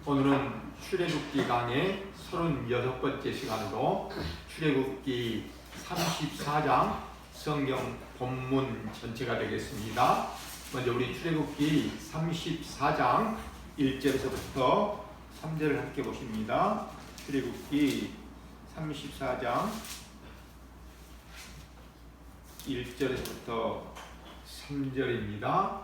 오늘은 출애굽기 강의 36번째 시간으로 출애굽기 34장 성경 본문 전체가 되겠습니다. 먼저 우리 출애굽기 34장 1절에서부터 3절을 함께 보십니다. 출애굽기 34장 1절에서부터 3절입니다.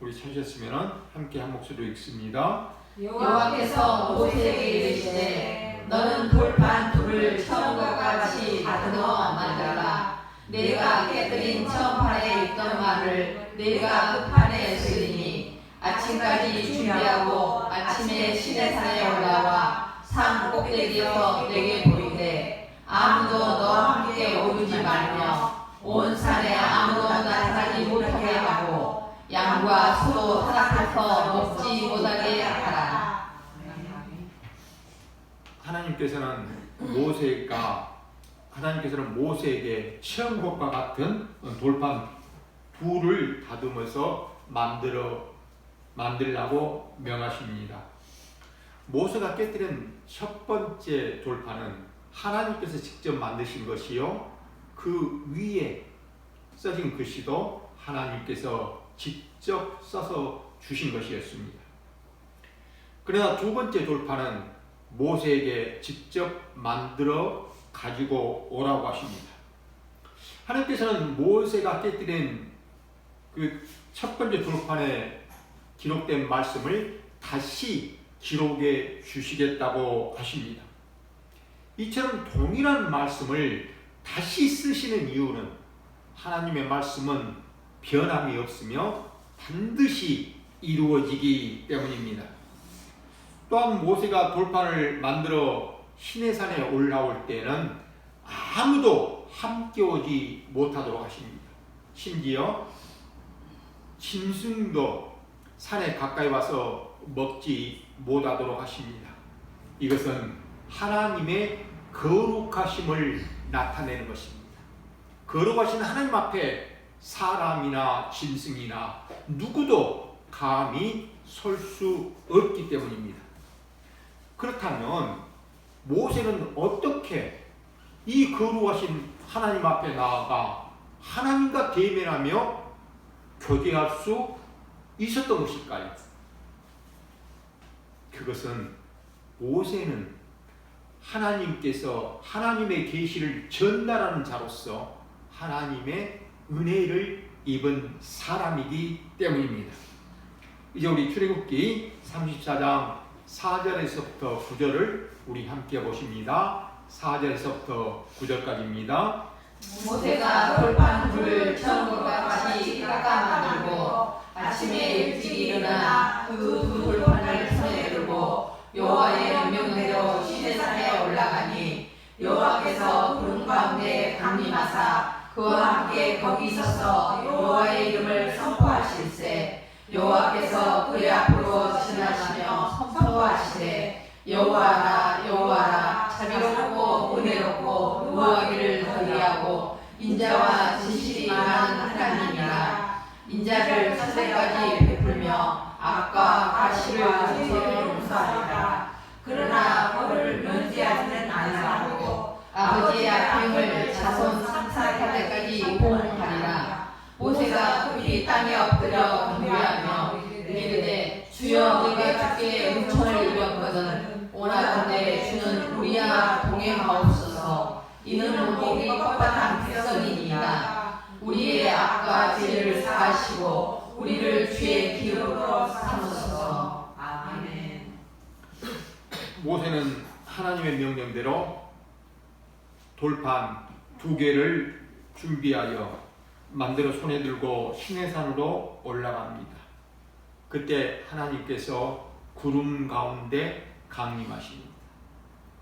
우리 찾으셨으면 함께 한 목소리로 읽습니다. 여호와께서 모세에게 이르시되 너는 돌판 둘을 처음과 같이 다듬어 만들라. 내가 깨뜨린 처음판에 있던 말을 내가 그 판에 쓰리니 아침까지 준비하고 아침에 시내산에 올라와 산 꼭대기에서 내게 보이되 아무도 너와 함께 오르지 말며 온 산에 아무도 나타나지 못하게 하고 양과 소도 타닥해서 먹지 못하게 하라. 하나님께서는 모세에게 처음과 같은 돌판 둘을 다듬어서 만들라고 명하십니다. 모세가 깨뜨린 첫 번째 돌판은 하나님께서 직접 만드신 것이요, 그 위에 써진 글씨도 하나님께서 직접 써서 주신 것이었습니다. 그러나 두 번째 돌판은 모세에게 직접 만들어 가지고 오라고 하십니다. 하나님께서는 모세가 깨뜨린 그 첫 번째 돌판에 기록된 말씀을 다시 기록해 주시겠다고 하십니다. 이처럼 동일한 말씀을 다시 쓰시는 이유는 하나님의 말씀은 변함이 없으며 반드시 이루어지기 때문입니다. 또한 모세가 돌판을 만들어 시내산에 올라올 때는 아무도 함께 오지 못하도록 하십니다. 심지어 짐승도 산에 가까이 와서 먹지 못하도록 하십니다. 이것은 하나님의 거룩하심을 나타내는 것입니다. 거룩하신 하나님 앞에 사람이나 짐승이나 누구도 감히 설 수 없기 때문입니다. 그렇다면 모세는 어떻게 이 거룩하신 하나님 앞에 나아가 하나님과 대면하며 교제할 수 있었던 것일까요? 그것은 모세는 하나님께서 하나님의 계시를 전달하는 자로서 하나님의 은혜를 입은 사람이기 때문입니다. 이제 우리 출애굽기 34장 4절에서부터 9절을 우리 함께 보십니다. 4절에서부터 9절까지입니다. 모세가 돌판 둘을 처음과 같이 깎아 만들고 아침에 일찍 일어나 그 두 돌판을 손에 들고 여호와의 명령대로 시내산에 올라가니 여호와께서 구름 가운데 강림하사 그와 함께 거기 서서 여호와의 이름을 선포하실세. 여호와께서 그의 앞으로 지나시며 선포하시되 여호와라 여호와라 자비롭고 은혜롭고 노하기를 더디하고 인자와 진실이 많은 하나님이라. 인자를 차세까지 베풀며 악과 가시를 용서하리라. 그러나 벌을 면제하지는 아니하고 아버지의 악행을 자손 3,4세까지 보응하리라. 모세가 급히 땅에 엎드려 경배하며 이르되 주여 우리가 주께 은총을 입었거든 원하건대 주는 우리와 동행하옵소서. 이는 목이 뻣뻣한 백성이니이다. 우리의 악과 죄를 사하시고 우리를 주의 기업으로 삼으소서. 아멘. 모세는 하나님의 명령대로 돌판 2개를 준비하여 만들어 손에 들고 시내산으로 올라갑니다. 그때 하나님께서 구름 가운데 강림하십니다.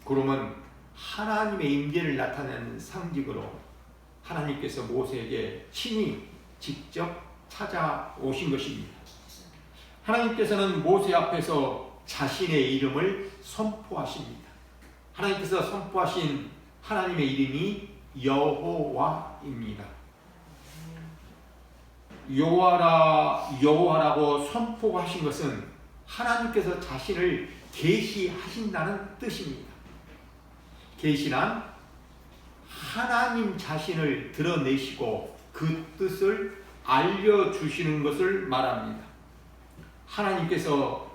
구름은 하나님의 임재를 나타내는 상징으로 하나님께서 모세에게 친히 직접 찾아오신 것입니다. 하나님께서는 모세 앞에서 자신의 이름을 선포하십니다. 하나님께서 선포하신 하나님의 이름이 여호와입니다. 여호와라 여호와라고 선포하신 것은 하나님께서 자신을 계시하신다는 뜻입니다. 계시란 하나님 자신을 드러내시고 그 뜻을 알려주시는 것을 말합니다. 하나님께서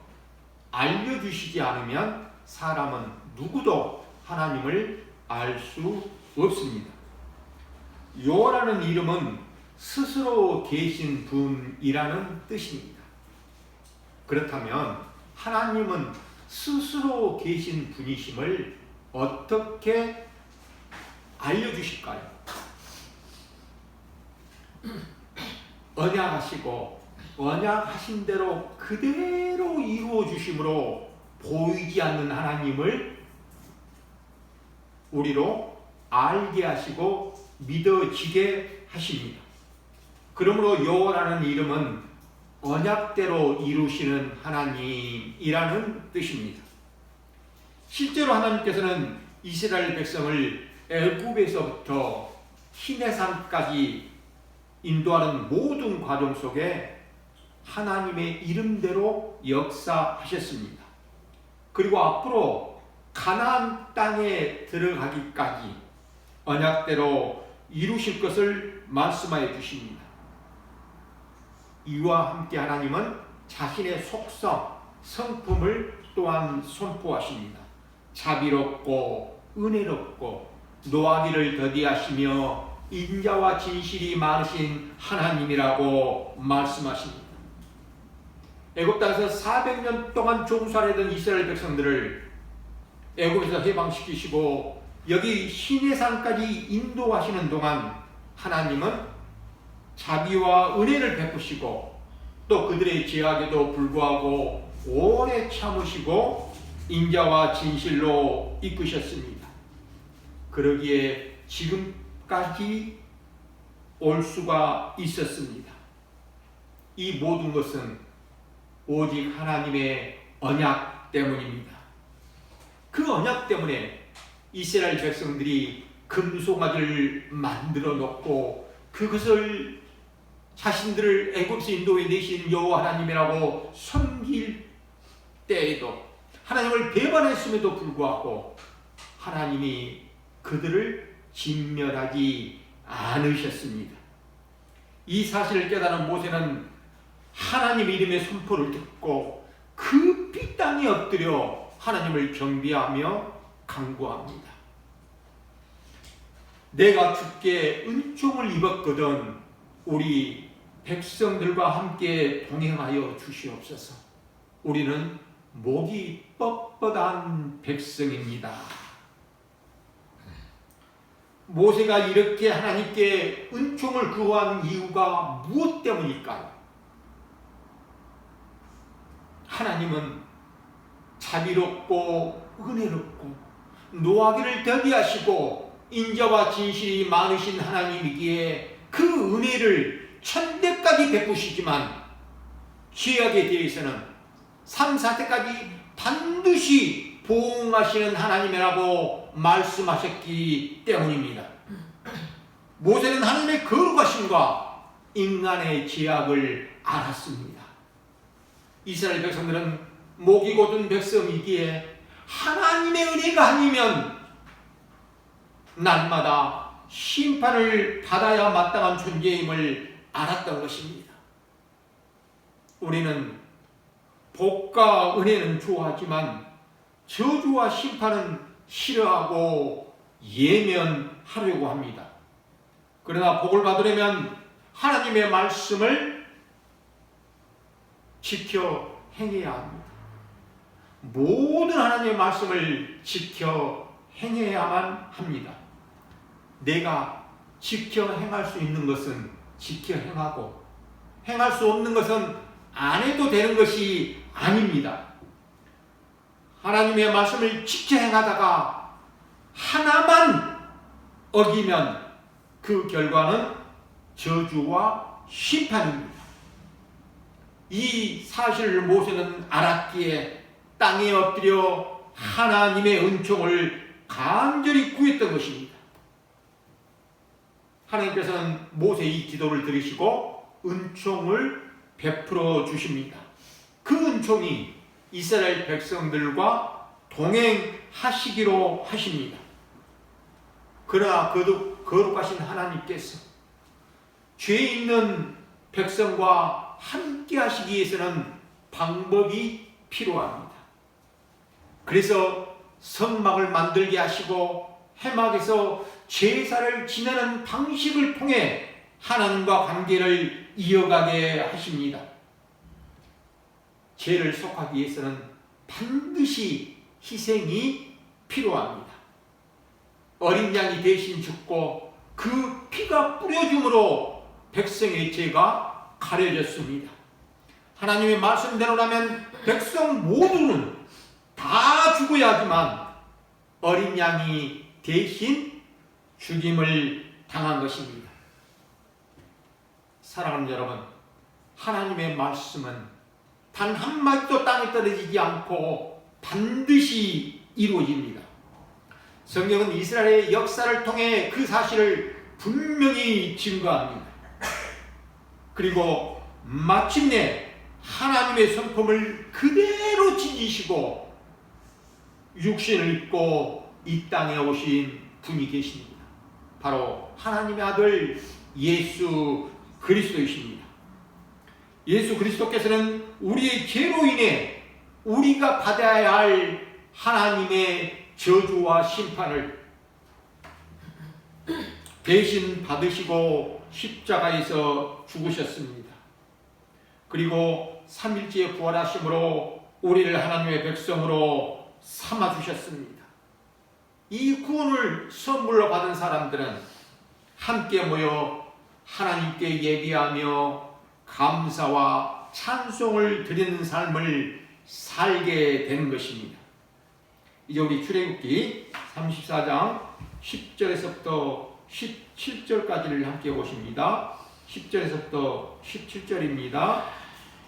알려주시지 않으면 사람은 누구도 하나님을 알 수 없습니다. 여호와라는 이름은 스스로 계신 분이라는 뜻입니다. 그렇다면 하나님은 스스로 계신 분이심을 어떻게 알려주실까요? 언약하시고 언약하신 대로 그대로 이루어 주심으로 보이지 않는 하나님을 우리로 알게 하시고 믿어지게 하십니다. 그러므로 여호와라는 이름은 언약대로 이루시는 하나님이라는 뜻입니다. 실제로 하나님께서는 이스라엘 백성을 애굽에서부터 시내산까지 인도하는 모든 과정 속에 하나님의 이름대로 역사하셨습니다. 그리고 앞으로 가나안 땅에 들어가기까지 언약대로 이루실 것을 말씀하여 주십니다. 이와 함께 하나님은 자신의 속성, 성품을 또한 선포하십니다. 자비롭고 은혜롭고 노하기를 더디하시며 인자와 진실이 많으신 하나님이라고 말씀하십니다. 애굽 땅에서 400년 동안 종살이던 이스라엘 백성들을 애굽에서 해방시키시고 여기 시내산까지 인도하시는 동안 하나님은 자비와 은혜를 베푸시고 또 그들의 죄악에도 불구하고 오래 참으시고 인자와 진실로 이끄셨습니다. 그러기에 지금까지 올 수가 있었습니다. 이 모든 것은 오직 하나님의 언약 때문입니다. 그 언약 때문에 이스라엘 백성들이 금송아지를 만들어 놓고 그것을 자신들을 애굽에서 인도해 내신 여호와 하나님이라고 섬길 때에도 하나님을 배반했음에도 불구하고 하나님이 그들을 진멸하지 않으셨습니다. 이 사실을 깨달은 모세는 하나님 이름의 선포를 듣고 급히 땅에 엎드려 하나님을 경배하며 간구합니다. 내가 주께 은총을 입었거든 우리 백성들과 함께 동행하여 주시옵소서. 우리는 목이 뻣뻣한 백성입니다. 모세가 이렇게 하나님께 은총을 구한 이유가 무엇 때문일까요? 하나님은 자비롭고 은혜롭고 노하기를 더디하시고 인자와 진실이 많으신 하나님이기에 그 은혜를 천대까지 베푸시지만 죄악에 대해서는 3, 4대까지 반드시 보응하시는 하나님이라고 말씀하셨기 때문입니다. 모세는 하나님의 거룩하심과 인간의 죄악을 알았습니다. 이스라엘 백성들은 목이 곧은 백성이기에 하나님의 은혜가 아니면 날마다 심판을 받아야 마땅한 존재임을 알았던 것입니다. 우리는 복과 은혜는 좋아하지만 저주와 심판은 싫어하고 예면하려고 합니다. 그러나 복을 받으려면 하나님의 말씀을 지켜 행해야 합니다. 모든 하나님의 말씀을 지켜 행해야만 합니다. 내가 지켜 행할 수 있는 것은 지켜 행하고 행할 수 없는 것은 안 해도 되는 것이 아닙니다. 하나님의 말씀을 지켜 행하다가 하나만 어기면 그 결과는 저주와 심판입니다. 이 사실을 모세는 알았기에 땅에 엎드려 하나님의 은총을 간절히 구했던 것입니다. 하나님께서는 모세의 기도를 들으시고 은총을 베풀어 주십니다. 그 은총이 이스라엘 백성들과 동행하시기로 하십니다. 그러나 거룩하신 하나님께서 죄 있는 백성과 함께 하시기 위해서는 방법이 필요합니다. 그래서 성막을 만들게 하시고 해막에서 제사를 지내는 방식을 통해 하나님과 관계를 이어가게 하십니다. 죄를 속하기 위해서는 반드시 희생이 필요합니다. 어린 양이 대신 죽고 그 피가 뿌려줌으로 백성의 죄가 가려졌습니다. 하나님의 말씀대로라면 백성 모두는 다 죽어야 하지만 어린 양이 대신 죽임을 당한 것입니다. 사랑하는 여러분, 하나님의 말씀은 단 한마디도 땅에 떨어지지 않고 반드시 이루어집니다. 성경은 이스라엘의 역사를 통해 그 사실을 분명히 증거합니다. 그리고 마침내 하나님의 성품을 그대로 지니시고 육신을 입고 이 땅에 오신 분이 계십니다. 바로 하나님의 아들 예수 그리스도이십니다. 예수 그리스도께서는 우리의 죄로 인해 우리가 받아야 할 하나님의 저주와 심판을 대신 받으시고 십자가에서 죽으셨습니다. 그리고 3일째에 부활하심으로 우리를 하나님의 백성으로 삼아주셨습니다. 이 구원을 선물로 받은 사람들은 함께 모여 하나님께 예배하며 감사와 찬송을 드리는 삶을 살게 되는 것입니다. 이제 우리 출애굽기 34장 10절에서부터 17절까지를 함께 보십니다. 10절에서부터 17절입니다.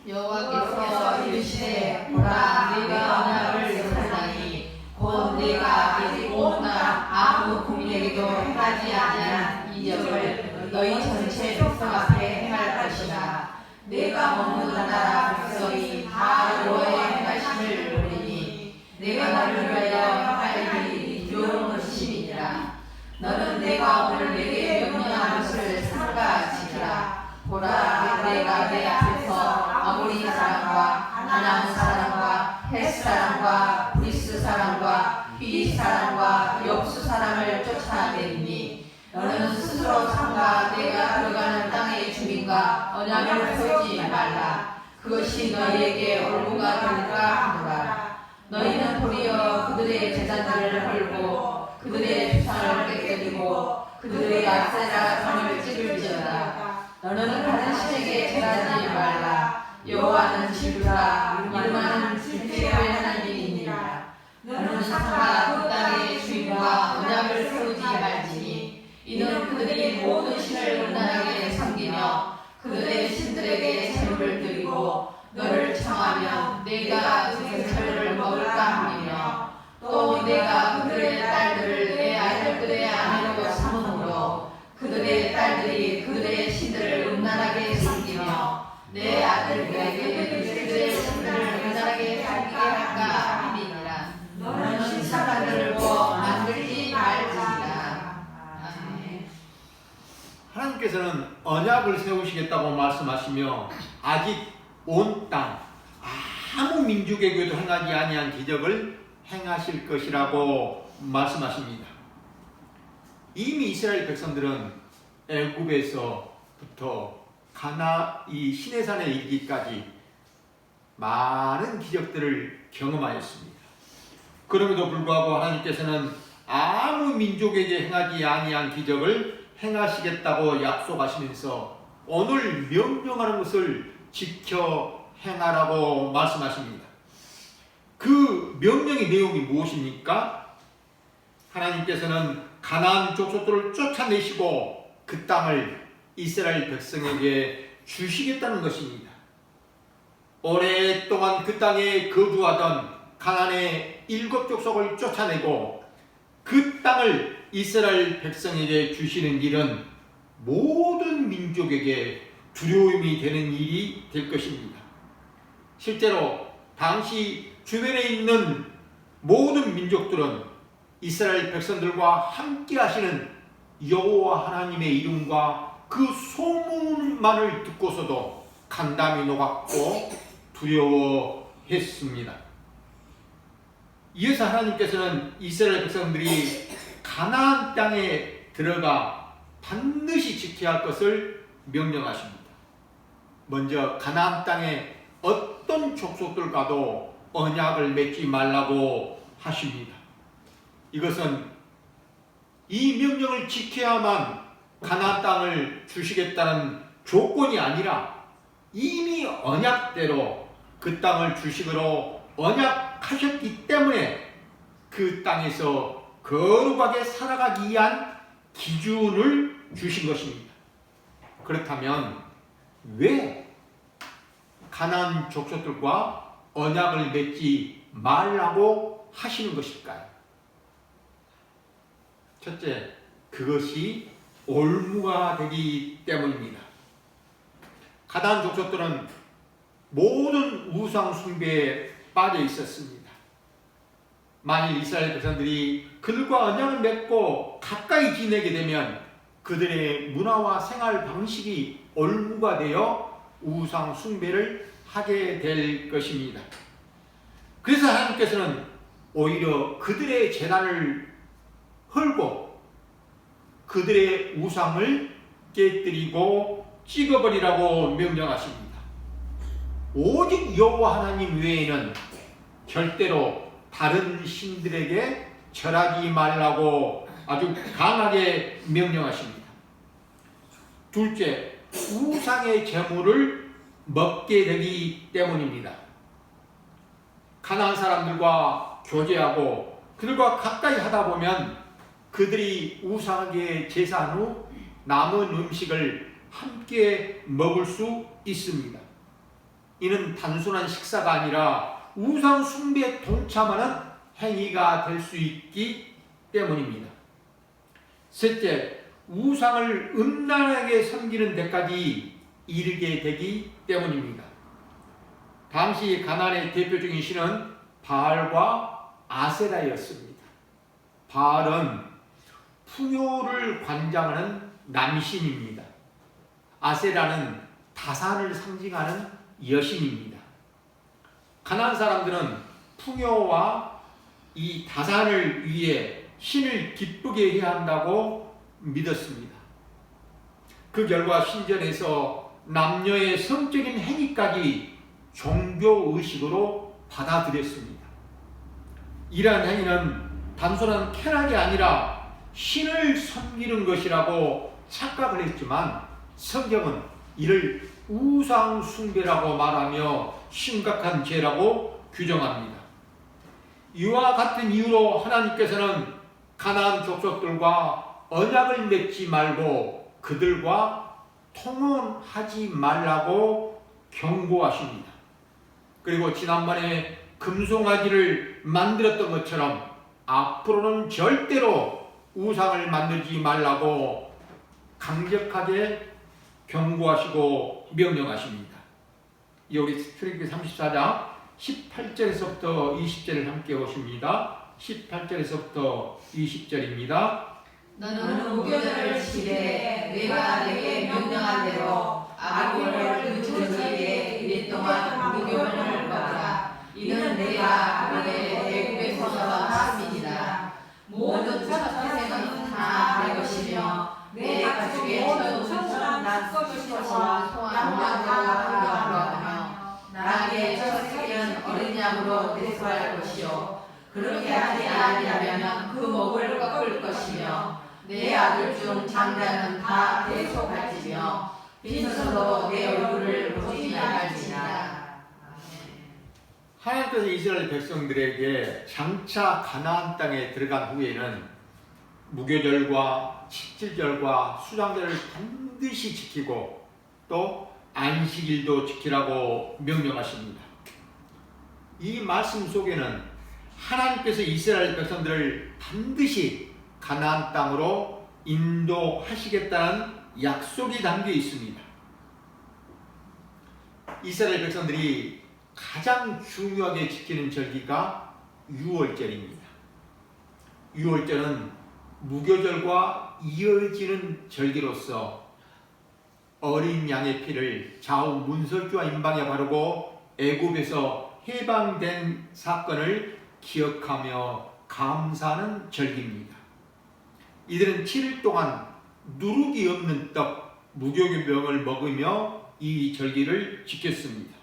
여호와께서 이르시되 보라 내가 언약을 세우나니 곧 내가 아직 온 아무 국민에게도 행하지 아니한 이적을 너희 전체 백성 앞에 행할 것이다. 내가 머무는 나라 백성이 다 여호와의 행하심을 보리니 내가 너를 위하여 할 일이 두려운 것임이니라. 너는 내가 오늘 내게 명령한 것을 삼가 지키라. 보라 내가 내 앞에서 아모리 사람과 가나안 사람과 헷 사람과 브리스 사람과 히리 사람과 엽수 사람을 쫓아내리니 너는 스스로 삼가 내가 들어가는 땅의 주민과 언약을 세우지 말라. 그것이 너희에게 올무가 될까 하노라. 너희는 도리어 그들의 제단들을 헐고 그들의 주상을 깨뜨리고 그들의 아세라 성을 찌를지어다. 너는 다른 신에게 제단하지 말라. 여호와는 지루라 이름하는 주택의 하나님이니라. 너는 삼가 그 땅의 주인과 언약을 세우지 말지니 이는 그들이 모든 신을 음란하게 섬기며 그들의 신들에게 제물을 드리고 너를 청하면 내가 그 제물을 먹을까 하며 또 내가 그들의 딸들을 내 아들들의 아내로 삼음으로 그들의 딸들이 그들의 신들을 음란하게 섬기며 내 아들들에게 그들의 신들을 음란하게 섬기게 할까 함이니라. 너는 신사관을 보고 만들지 말지니라. 아멘. 하나님께서는 언약을 세우시겠다고 말씀하시며 아직 온 땅 아무 민족에게도 행하지 아니한 기적을 행하실 것이라고 말씀하십니다. 이미 이스라엘 백성들은 애굽에서부터 이 시내산에 이르기까지 많은 기적들을 경험하였습니다. 그럼에도 불구하고 하나님께서는 아무 민족에게 행하지 아니한 기적을 행하시겠다고 약속하시면서 오늘 명령하는 것을 지켜 행하라고 말씀하십니다. 그 명령의 내용이 무엇입니까? 하나님께서는 가나안 족속들을 쫓아내시고 그 땅을 이스라엘 백성에게 주시겠다는 것입니다. 오랫동안 그 땅에 거주하던 가나안의 7족속을 쫓아내고 그 땅을 이스라엘 백성에게 주시는 일은 모든 민족에게 두려움이 되는 일이 될 것입니다. 실제로 당시 주변에 있는 모든 민족들은 이스라엘 백성들과 함께 하시는 여호와 하나님의 이름과 그 소문만을 듣고서도 간담이 녹았고 두려워했습니다. 이어서 하나님께서는 이스라엘 백성들이 가나안 땅에 들어가 반드시 지켜야 할 것을 명령하십니다. 먼저 가나안 땅에 어떤 족속들과도 언약을 맺지 말라고 하십니다. 이것은 이 명령을 지켜야만 가나안 땅을 주시겠다는 조건이 아니라 이미 언약대로 그 땅을 주시기로 언약하셨기 때문에 그 땅에서 거룩하게 살아가기 위한 기준을 주신 것입니다. 그렇다면 왜 가나안 족속들과 언약을 맺지 말라고 하시는 것일까요? 첫째, 그것이 올무가 되기 때문입니다. 가나안 족속들은 모든 우상 숭배에 빠져 있었습니다. 만일 이스라엘 백성들이 그들과 언약을 맺고 가까이 지내게 되면 그들의 문화와 생활 방식이 올무가 되어 우상 숭배를 하게 될 것입니다. 그래서 하나님께서는 오히려 그들의 제단을 헐고 그들의 우상을 깨뜨리고 찍어버리라고 명령하십니다. 오직 여호와 하나님 외에는 절대로 다른 신들에게 절하지 말라고 아주 강하게 명령하십니다. 둘째, 우상의 제물을 먹게 되기 때문입니다. 가나안 사람들과 교제하고 그들과 가까이 하다 보면 그들이 우상에게 제사한 후 남은 음식을 함께 먹을 수 있습니다. 이는 단순한 식사가 아니라 우상 숭배에 동참하는 행위가 될 수 있기 때문입니다. 셋째, 우상을 음란하게 섬기는 데까지 이르게 되기 때문입니다. 당시 가나안의 대표적인 신은 바알과 아세라였습니다. 바알은 풍요를 관장하는 남신입니다. 아세라는 다산을 상징하는 여신입니다. 가나안 사람들은 풍요와 이 다산을 위해 신을 기쁘게 해야 한다고 믿었습니다. 그 결과 신전에서 남녀의 성적인 행위까지 종교의식으로 받아들였습니다. 이러한 행위는 단순한 쾌락이 아니라 신을 섬기는 것이라고 착각을 했지만 성경은 이를 우상 숭배라고 말하며 심각한 죄라고 규정합니다. 이와 같은 이유로 하나님께서는 가나안 족속들과 언약을 맺지 말고 그들과 통혼하지 말라고 경고하십니다. 그리고 지난번에 금송아지를 만들었던 것처럼 앞으로는 절대로 우상을 만들지 말라고 강력하게 경고하시고 명령하십니다. 우리 출애굽기 34장 18절에서부터 20절을 함께 보십니다. 18절에서부터 20절입니다. 너는 무교절을 지키되 내가 내게 명령한 대로 아기를 그 저녁에 이래 동안 무교절을 먹으라. 이는 내가 너의 애굽에서 나왔습니다. 모든 첫 태생은 다 내 것이며 내 가축의 모든 첫사람 낯설것이와 소환하며 나의 첫 새끼는 어린 양으로 대소할 것이요 그렇게 하지 아니하면 그 목을 꺾을 것이며 내 아들 중 장자는 다 대속할지며 빈손으로 내 얼굴을 보지 말지니라. 하나님께서 이스라엘 백성들에게 장차 가나안 땅에 들어간 후에는 무교절과 칠칠절과 수장절을 반드시 지키고 또 안식일도 지키라고 명령하십니다. 이 말씀 속에는 하나님께서 이스라엘 백성들을 반드시 가나안 땅으로 인도하시겠다는 약속이 담겨 있습니다. 이스라엘 백성들이 가장 중요하게 지키는 절기가 유월절입니다. 유월절은 무교절과 이어지는 절기로서 어린 양의 피를 좌우 문설주와 임방에 바르고 애굽에서 해방된 사건을 기억하며 감사하는 절기입니다. 이들은 7일 동안 누룩이 없는 떡, 무교병을 먹으며 이 절기를 지켰습니다.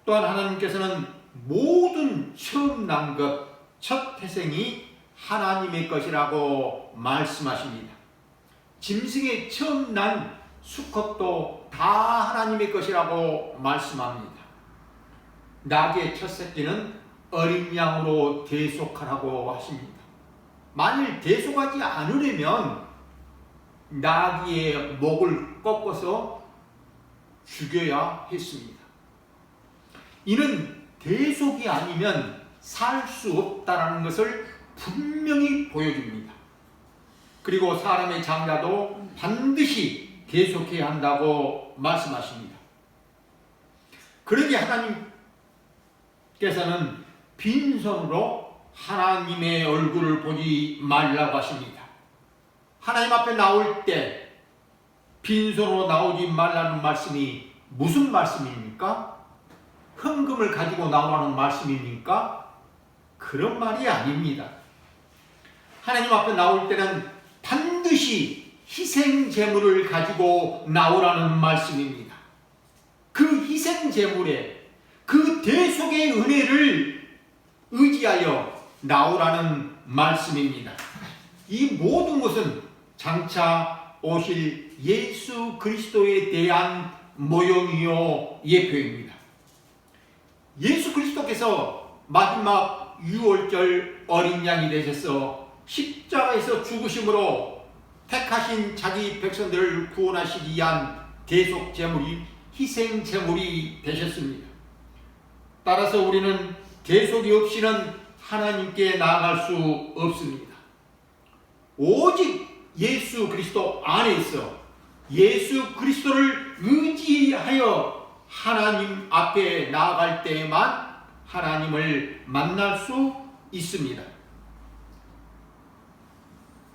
또한 하나님께서는 모든 처음 난 것, 첫 태생이 하나님의 것이라고 말씀하십니다. 짐승의 처음 난 수컷도 다 하나님의 것이라고 말씀합니다. 낙의 첫 새끼는 어린 양으로 대속하라고 하십니다. 만일 대속하지 않으려면 나귀의 목을 꺾어서 죽여야 했습니다. 이는 대속이 아니면 살 수 없다는 것을 분명히 보여줍니다. 그리고 사람의 장자도 반드시 대속해야 한다고 말씀하십니다. 그러기에 하나님께서는 빈손으로 하나님의 얼굴을 보지 말라고 하십니다. 하나님 앞에 나올 때 빈손으로 나오지 말라는 말씀이 무슨 말씀입니까? 헌금을 가지고 나오라는 말씀입니까? 그런 말이 아닙니다. 하나님 앞에 나올 때는 반드시 희생 제물을 가지고 나오라는 말씀입니다. 그 희생 제물에 그 대속의 은혜를 의지하여 나오라는 말씀입니다. 이 모든 것은 장차 오실 예수 그리스도에 대한 모형이요 예표입니다. 예수 그리스도께서 마지막 유월절 어린 양이 되셔서 십자가에서 죽으심으로 택하신 자기 백성들을 구원하시기 위한 대속 제물이 희생 제물이 되셨습니다. 따라서 우리는 대속이 없이는 하나님께 나아갈 수 없습니다. 오직 예수 그리스도 안에서 예수 그리스도를 의지하여 하나님 앞에 나아갈 때에만 하나님을 만날 수 있습니다.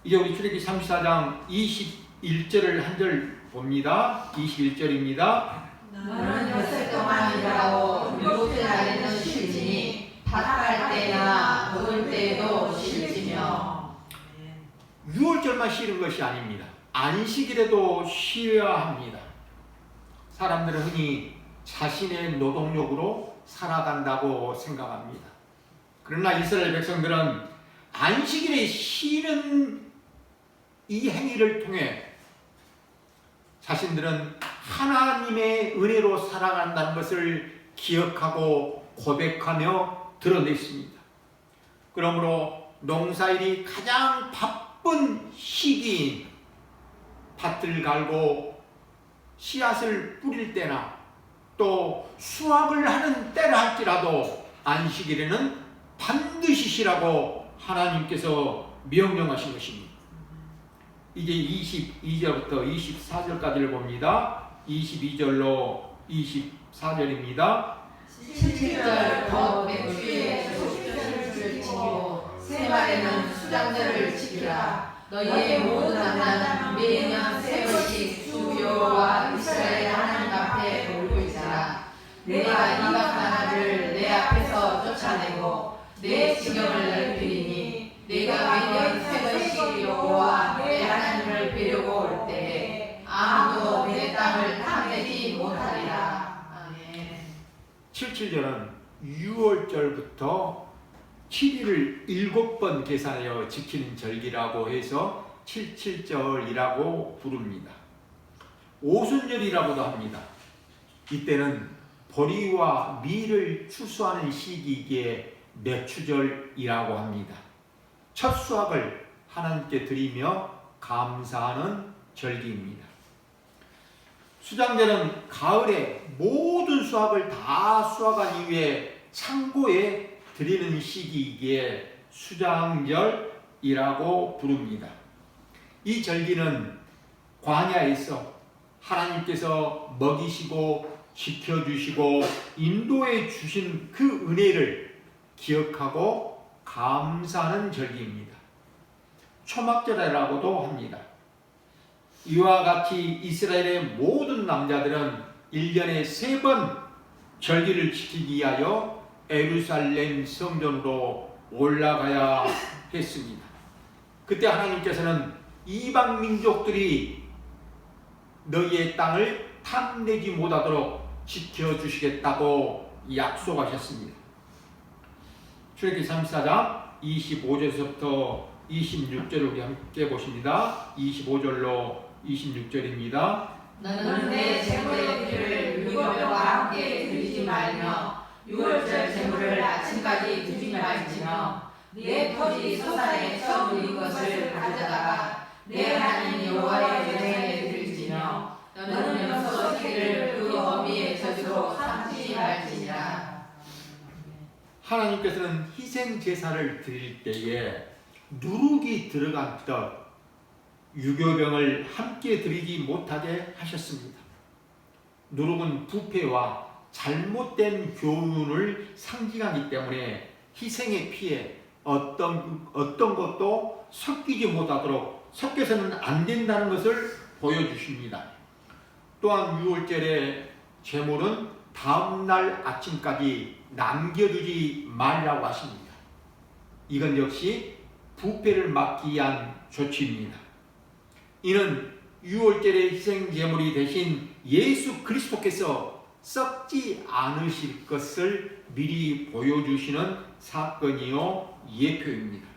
이제 우리 출애굽기 34장 21절을 한 절 봅니다. 21절입니다. 너는 엿새 동안 일하고 일곱째 날에는 쉴지니 밭갈 때나 먹을 때에도 쉴지며. 유월절만 쉬는 것이 아닙니다. 안식일에도 쉬어야 합니다. 사람들은 흔히 자신의 노동력으로 살아간다고 생각합니다. 그러나 이스라엘 백성들은 안식일에 쉬는 이 행위를 통해 자신들은 하나님의 은혜로 살아간다는 것을 기억하고 고백하며 드러냈습니다. 그러므로 농사일이 가장 바쁜 시기인 밭을 갈고 씨앗을 뿌릴 때나 또 수확을 하는 때라 할지라도 안식일에는 반드시 쉬라고 하나님께서 명령하신 것입니다. 이제 22절부터 24절까지를 봅니다. 22절로 24절입니다. 17절 곧 맥주에 소식절을 지키고 새말에는 수장절을 지키라. 너희의 모든 나라는 매년 세 번씩 주 여호와 이스라엘 하나님 앞에 올고있으라. 내가 이방 나라를 내 앞에서 쫓아내고 내 지경을 넓히리니 내가 매년 세 번씩 여호와 내 하나님을 뵈려고 올 때에 아무도 내 땅을 탐내지 못하리라. 아멘. 77절은 6월절부터 7일을 7번 계산하여 지키는 절기라고 해서 77절이라고 부릅니다. 오순절이라고도 합니다. 이때는 보리와 밀을 추수하는 시기이기에 매추절이라고 합니다. 첫 수확을 하나님께 드리며 감사하는 절기입니다. 수장절은 가을에 모든 수확을 다 수확한 이후에 창고에 드리는 시기이기에 수장절이라고 부릅니다. 이 절기는 광야에서 하나님께서 먹이시고 지켜주시고 인도해 주신 그 은혜를 기억하고 감사하는 절기입니다. 초막절이라고도 합니다. 이와 같이 이스라엘의 모든 남자들은 1년에 3번 절기를 지키기 위하여 예루살렘 성전으로 올라가야 했습니다. 그때 하나님께서는 이방 민족들이 너희의 땅을 탐내지 못하도록 지켜주시겠다고 약속하셨습니다. 출애굽기 34장 25절에서부터 26절을 우리 함께 보십니다. 25절로 26절입니다. 너는 내 제물의 피를 유교병과 함께 드리지 말며 유월절 제물을 아침까지 드리지 말지며 내 토지 소산에 처음 드린 것을 가져다가 내 하나님 여호와의 전에 드릴지며 너는 염소 새끼를 그 어미의 젖으로 삼지 말지니라. 하나님께서는 희생 제사를 드릴 때에 누룩이 들어간 떡, 유교병을 함께 드리지 못하게 하셨습니다. 누룩은 부패와 잘못된 교훈을 상징하기 때문에 희생의 피에 어떤 것도 섞이지 못하도록 섞여서는 안 된다는 것을 보여주십니다. 또한 유월절의 제물은 다음날 아침까지 남겨두지 말라고 하십니다. 이건 역시 부패를 막기 위한 조치입니다. 이는 유월절의 희생 제물이 대신 예수 그리스도께서 썩지 않으실 것을 미리 보여주시는 사건이요 예표입니다.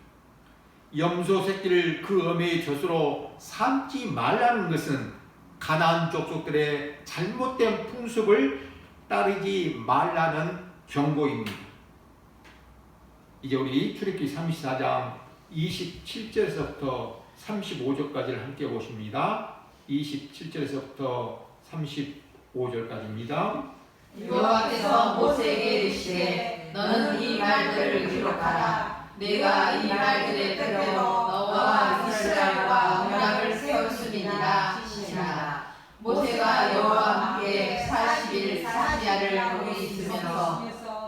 염소 새끼를 그 어미의 젖으로 삼지 말라는 것은 가나안 족속들의 잘못된 풍습을 따르지 말라는 경고입니다. 이제 우리 출애굽기 34장 27절에서부터 35절까지를 함께 보십니다. 27절에서부터 35절까지입니다. 여호와께서 모세에게 이르시되 너는 이 말들을 기록하라. 내가 이 말들의 뜻대로 너와 이스라엘과 언약을 세웠음이니라 하시니라. 모세가 여호와와 함께 40일 40야를 거기 있으면서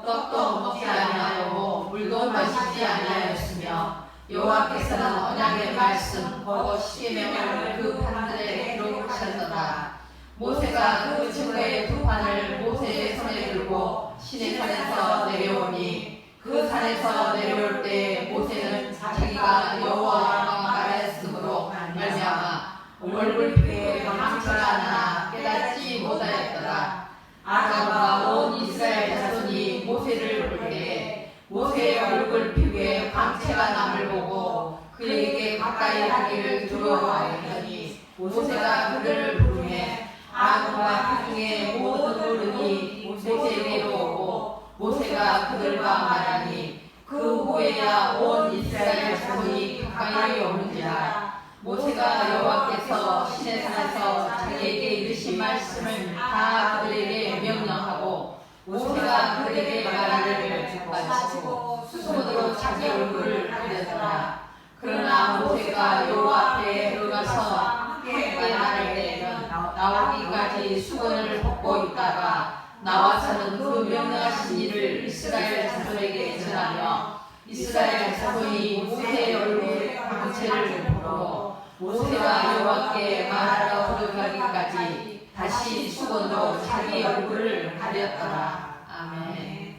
떡도 먹지 아니하였고 물도 마시지 아니하였으며 여호와께서는 언약의 말씀 곧 십계명을 그 판들에 기록하셨도다. 모세가 그 증거의 두 판을 모세의 손에 들고 시내산에서 내려오니 그 산에서 내려올 때 모세는 자기가 여호와와 말하였으므로 말미암아 얼굴 피부에 광채가 나 깨닫지 못하였더라. 아론과 온 이스라엘 자손이 모세를 볼 때 모세의 얼굴 피부에 광채가 남을 보고 그에게 가까이 하기를 두려워하였더니 모세가 그들을 부르매 아론과 그 중에 모든 어른이 모세에게로 오고 모세가 그들과 말하니 그 후에야 온 이스라엘 자손이 가까이 오는지라. 모세가 여호와께서 시내산에서 자기에게 이르신 말씀을 다 그들에게 명령하고 모세가 그들에게 말하기를 마치고 수소문으로 자기 얼굴을 가렸더라. 그러나 모세가 여호와 앞에 들어가서 함께 나갈 때에는 나오기까지 수건을 벗고 있다가 나와서는 그 명령하신 일을 이스라엘 자손에게 전하며 이스라엘 자손이 모세의 얼굴 광채를 보고 모세가 여호와께 말하러 들어가기까지 다시 수건으로 자기 얼굴을 가렸더라. 아멘.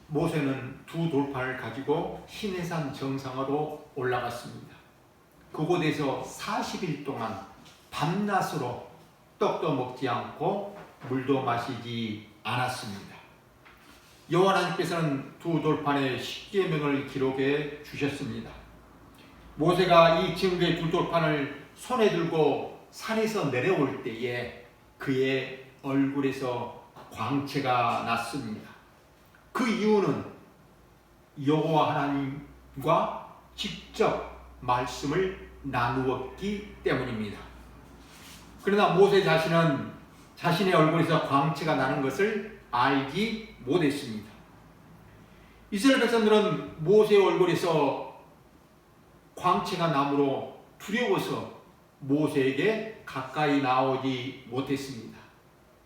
모세는 두 돌판을 가지고 시내산 정상으로 올라갔습니다. 그곳에서 40일 동안 밤낮으로 떡도 먹지 않고 물도 마시지 않았습니다. 여호와 하나님께서는 두 돌판에 십계명을 기록해 주셨습니다. 모세가 이 증거의 두 돌판을 손에 들고 산에서 내려올 때에 그의 얼굴에서 광채가 났습니다. 그 이유는 여호와 하나님과 직접 말씀을 나누었기 때문입니다. 그러나 모세 자신은 자신의 얼굴에서 광채가 나는 것을 알지 못했습니다. 이스라엘 백성들은 모세의 얼굴에서 광채가 나므로 두려워서 모세에게 가까이 나오지 못했습니다.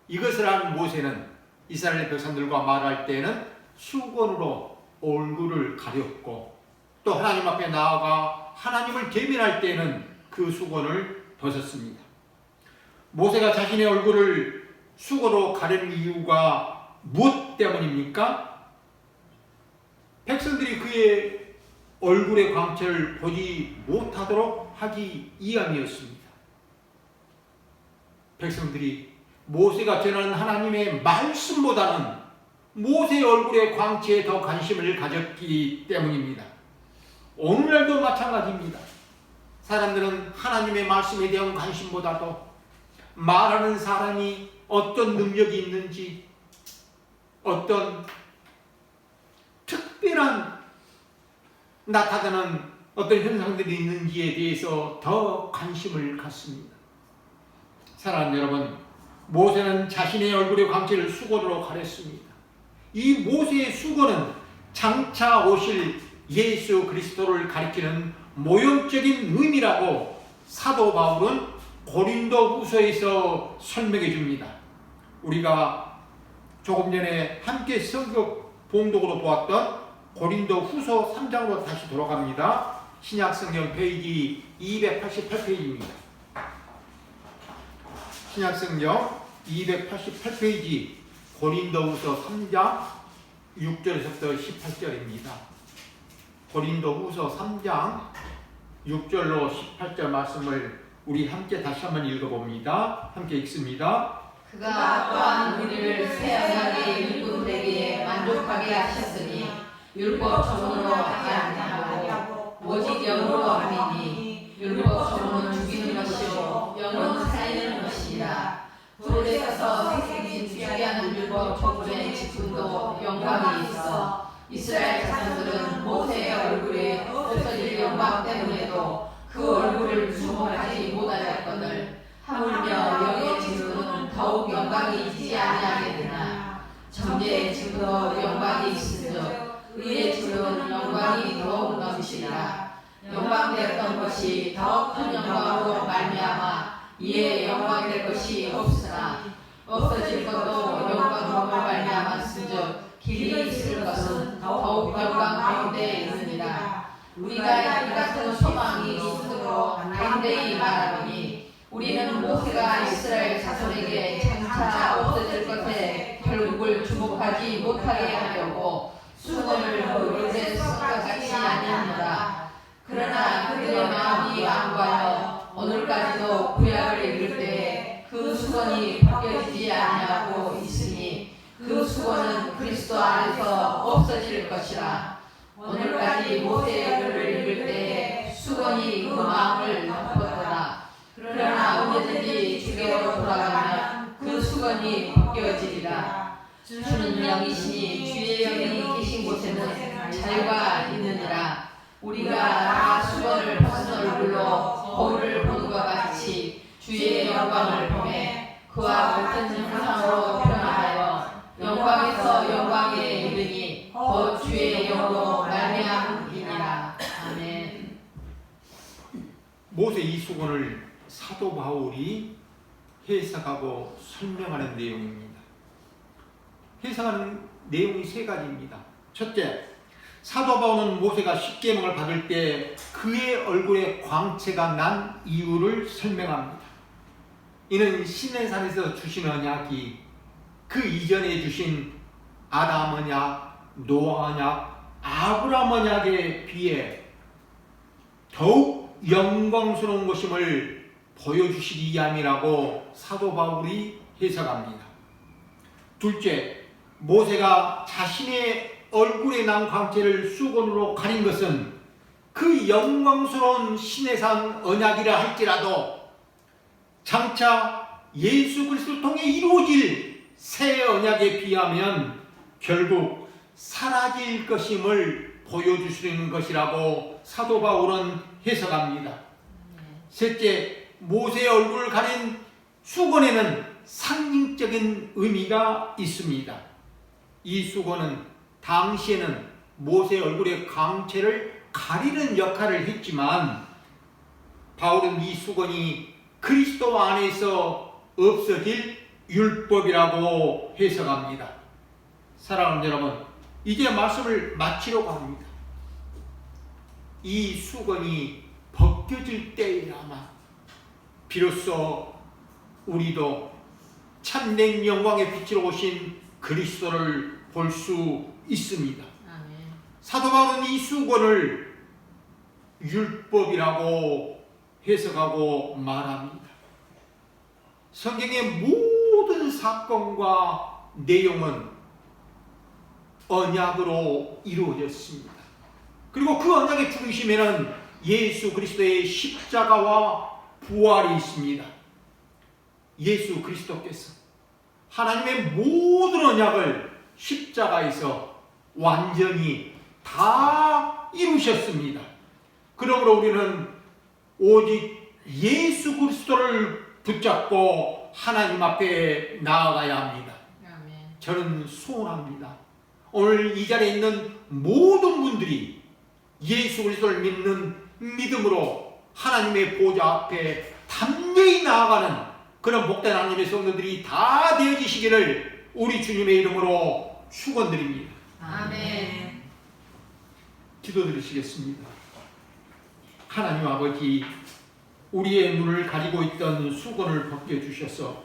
이것을 한 모세는 이스라엘 백성들과 말할 때는 수건으로 얼굴을 가렸고, 또 하나님 앞에 나아가 하나님을 대면할 때는 그 수건을 벗었습니다. 모세가 자신의 얼굴을 수건으로 가리는 이유가 무엇 때문입니까? 백성들이 그의 얼굴의 광채를 보지 못하도록 하기 위함이었습니다. 백성들이 모세가 전하는 하나님의 말씀보다는 모세의 얼굴의 광채에 더 관심을 가졌기 때문입니다. 오늘날도 마찬가지입니다. 사람들은 하나님의 말씀에 대한 관심보다도 말하는 사람이 어떤 능력이 있는지, 어떤 특별한 나타나는 어떤 현상들이 있는지에 대해서 더 관심을 갖습니다. 사랑하는 여러분, 모세는 자신의 얼굴의 광채를 수건으로 가렸습니다. 이 모세의 수건은 장차 오실 예수 그리스도를 가리키는 모형적인 의미라고 사도 바울은 고린도 후서에서 설명해 줍니다. 우리가 조금 전에 함께 성경 봉독으로 보았던 고린도 후서 3장으로 다시 돌아갑니다. 신약성경 페이지 288페이지입니다. 신약성경 288페이지 고린도후서 3장 6절에서부터 18절입니다. 고린도후서 3장 6절로 18절 말씀을 우리 함께 다시 한번 읽어봅니다. 함께 읽습니다. 그가 또한 우리를 새 언약의 일꾼되기에 만족하게 하셨으니 율법 조문으로 하지 아니하고 오직 영으로 함이니 율법 조문은 죽이는 것이요 영은 살리는 것이니라. 불에 서서 생긴 주의하는 율법 조문의 직분도 영광이 있어 이스라엘 자손들은 모세의 얼굴에 없어질 영광 때문에도 그 얼굴을 주목하지 못하였거늘 하물며 영의 직분은 더욱 영광이 있지 아니하게 되나 정죄의 직분도 영광이 있으며 의의 직분은 영광이 더욱 넘치니라. 영광되었던 것이 더 큰 영광으로 말미암아 이에 영광될 것이 없으나 없어질 것도 영광으로 말미암았은즉 길이 있을 것은 더욱 영광 가운데 있느니라. 우리가 이 같은 소망이 있으므로 담대히 말하노니 우리는 모세가 이스라엘 자손에게 장차 없어질 것에 결국을 주목하지 못하게 하려고 수건을 얼굴에 쓴 것 같이 아니하노라. 그러나 그들의 마음이 완고하여 오늘까지도 구약을 읽을 때에 그 수건이 벗겨지지 아니하고 있으니 그 수건은 그리스도 안에서 없어질 것이라. 오늘까지 모세의 글을 읽을 때에 수건이 그 마음을 덮었더라. 그러나 언제든지 주께로 돌아가면 그 수건이 벗겨지리라. 주는 영이시니 주의 영이 계신 곳에는 자유가 있느니라. 우리가 다 수건을 벗은 얼굴로 거울을 보는 것 같이 주의 영광을 보매 그와 같은 형상으로 변화하여 영광에서 영광에 이르니 곧 주의 영으로 말미암음이니라. 아멘. 모세 이 수건을 사도 바울이 해석하고 설명하는 내용입니다. 해석하는 내용이 세 가지입니다. 첫째, 사도 바울은 모세가 십계명을 받을 때 그의 얼굴에 광채가 난 이유를 설명합니다. 이는 시내산에서 주신 언약이 그 이전에 주신 아담 언약, 노아 언약, 아브라함 언약에 비해 더욱 영광스러운 것임을 보여주시기 위함이라고 사도 바울이 해석합니다. 둘째, 모세가 자신의 얼굴에 난 광채를 수건으로 가린 것은 그 영광스러운 시내산 언약이라 할지라도 장차 예수 그리스도를 통해 이루어질 새 언약에 비하면 결국 사라질 것임을 보여주시는 것이라고 사도 바울은 해석합니다. 셋째, 모세의 얼굴을 가린 수건에는 상징적인 의미가 있습니다. 이 수건은 당시에는 모세의 얼굴의 광채를 가리는 역할을 했지만 바울은 이 수건이 그리스도 안에서 없어질 율법이라고 해석합니다. 사랑하는 여러분, 이제 말씀을 마치려고 합니다. 이 수건이 벗겨질 때에야만 비로소 우리도 참된 영광의 빛으로 오신 그리스도를 볼 수 있습니다. 아멘. 사도 바울은 이 수건을 율법이라고 해석하고 말합니다. 성경의 모든 사건과 내용은 언약으로 이루어졌습니다. 그리고 그 언약의 중심에는 예수 그리스도의 십자가와 부활이 있습니다. 예수 그리스도께서 하나님의 모든 언약을 십자가에서 완전히 다 이루셨습니다. 그러므로 우리는 오직 예수 그리스도를 붙잡고 하나님 앞에 나아가야 합니다. 아멘. 저는 소원합니다. 오늘 이 자리에 있는 모든 분들이 예수 그리스도를 믿는 믿음으로 하나님의 보좌 앞에 담대히 나아가는 그런 복된 하나님의 성도들이 다 되어지시기를 우리 주님의 이름으로 축원드립니다. 아멘. 기도드리시겠습니다. 하나님 아버지, 우리의 눈을 가리고 있던 수건을 벗겨주셔서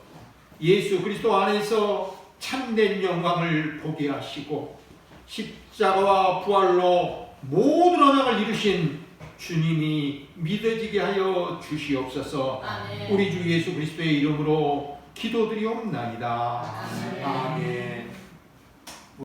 예수 그리스도 안에서 참된 영광을 보게 하시고 십자가와 부활로 모든 언약을 이루신 주님이 믿어지게 하여 주시옵소서. 아멘. 우리 주 예수 그리스도의 이름으로 기도드리옵나이다. 아멘. 아멘.